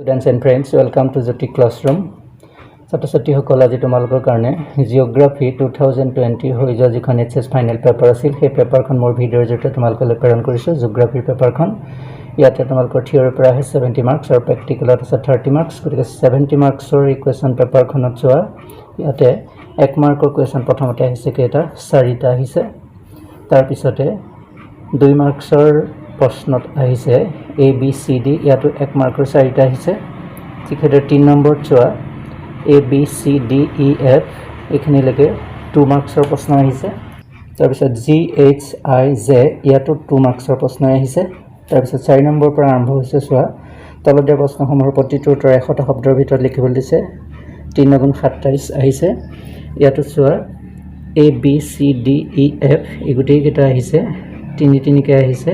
Students and friends, welcome to Jyoti Classroom. ছাত্ৰছাত্ৰী সকল আজি তোমালোকৰ কাৰণে জিওগ্ৰাফি 2020 হৈ যোৱা যিখন এইচএছ ফাইনেল পেপাৰ আছিল সেই পেপাৰখন মোৰ ভিডিঅ'ৰ জৰিয়তে তোমালোকলৈ প্ৰেৰণ কৰিছোঁ। জিওগ্ৰাফিৰ পেপাৰখন ইয়াতে তোমালোকৰ থিয়ৰীৰ পৰা আছে 70 মাৰ্কছ আৰু প্ৰেক্টিকেলত আছে 30 মাৰ্কছ। গতিকে 70 মাৰ্কছৰ এই কুৱেশ্যন পেপাৰখনত চোৱা ইয়াতে 1 মাৰ্কৰ কুৱেশ্যন প্ৰথমতে আহিছে কেইটা 4টা আহিছে। তাৰ পিছতে 2 মাৰ্কছৰ প্ৰশ্নত আহিছে A B C D ইয়াতো 1 মাৰ্কৰ 4টা আহিছে। ঠিক আছে 3 নম্বৰ চোৱা A B C D E F এখানেলৈকে 2 মাৰ্কছৰ প্ৰশ্ন আহিছে। তাৰ পিছত G H I J ইয়াতো 2 মাৰ্কছৰ প্ৰশ্ন আহিছে। তাৰ পিছত 4 নম্বৰ পৰা আৰম্ভ হৈছে চোৱা তলত দিয়া প্ৰশ্নসমূহৰ প্ৰতিটোৰ উত্তৰ 100টা শব্দৰ ভিতৰত লিখিবলৈ দিছে। 3 × 27 আহিছে। ইয়াতো চোৱা A B C D E F এই গোটেই কেইটা আহিছে 3 কে আহিছে।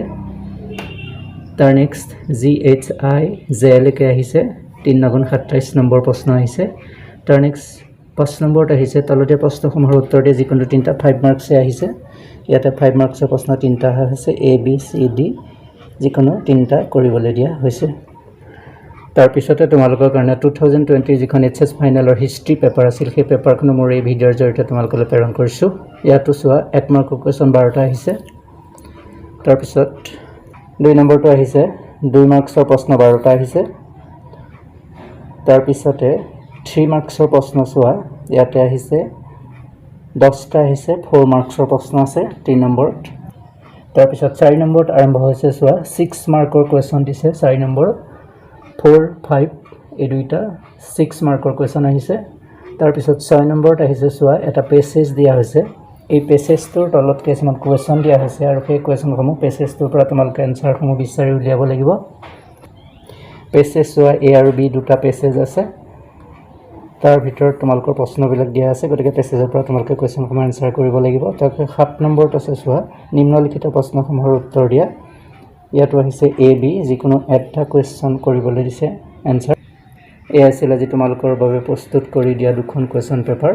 তাৰ next G H I J লৈকে আহিছে 3 × 27 নম্বৰ প্ৰশ্ন আহিছে। তাৰ নেক্সট 5 নম্বৰত আহিছে তলতে প্ৰশ্নসমূহৰ উত্তৰ দিয়ে যিকোনো 3টা 5 মাৰ্কছে আহিছে। ইয়াতে 5 মাৰ্কছৰ প্ৰশ্ন 3টা আছে A B C D যিকোনো 3টা কৰিবলৈ দিয়া হৈছে। তাৰ পিছতে তোমালোকৰ কাৰণে 2020 যিখন এইচএছ ফাইনেলৰ হিষ্ট্ৰী পেপাৰ আছিল সেই পেপাৰখন মোৰ এই ভিডিঅ'ৰ জৰিয়তে তোমালোকলৈ প্ৰেৰণ কৰিছোঁ। ইয়াতো চোৱা 1 মাৰ্কৰ কুৱেশ্যন 12টা আহিছে। তাৰ পিছত 2 নম্বৰটো আহিছে 2 মাৰ্কছৰ প্ৰশ্ন 12টা আহিছে। তাৰ পিছতে 3 মাৰ্কছৰ প্ৰশ্ন চোৱা ইয়াতে আহিছে 10টা আহিছে 4 মাৰ্কছৰ প্ৰশ্ন আছে 3 নম্বৰত। তাৰ পিছত 4 নম্বৰত আৰম্ভ হৈছে চোৱা 6 মাৰ্কৰ কুৱেশ্যন দিছে 4 নম্বৰ 4 5 এই দুইটা 6 মাৰ্কৰ কুৱেশ্যন আহিছে। তাৰ পিছত 6 নম্বৰত আহিছে চোৱা এটা পেছেজ দিয়া হৈছে। এই পেছেজটোৰ তলত কিছুমান কুৱেশ্যন দিয়া হৈছে আৰু সেই কুৱেশ্যনসমূহ পেছেজটোৰ পৰা তোমালোকে এনসাৰসমূহ বিচাৰি উলিয়াব লাগিব। পেছেজ চোৱা A আৰু B দুটা পেছেজ আছে। তাৰ ভিতৰত তোমালোকৰ প্ৰশ্নবিলাক দিয়া আছে। গতিকে পেছেজৰ পৰা তোমালোকে কুৱেশ্যনসমূহ এনসাৰ কৰিব লাগিব। তাৰপিছত 7 নম্বৰত আছে চোৱা নিম্নলিখিত প্ৰশ্নসমূহৰ উত্তৰ দিয়া। ইয়াতো আহিছে A B যিকোনো এটা কুৱেশ্যন কৰিবলৈ দিছে এনসাৰ। এয়া আছিল আজি তোমালোকৰ বাবে প্ৰস্তুত কৰি দিয়া দুখন কুৱেশ্যন পেপাৰ।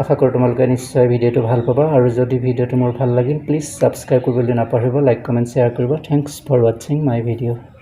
আশা কৰোঁ তোমালোকে নিশ্চয় ভিডিঅ'টো ভাল পাবা আৰু যদি ভিডিঅ'টো মোৰ ভাল লাগিল প্লিজ ছাবস্ক্ৰাইব কৰিবলৈ নাপাহৰিব, লাইক কমেণ্ট শ্বেয়াৰ কৰিব। থেংকছ ফৰ ৱাচিং মাই ভিডিঅ'।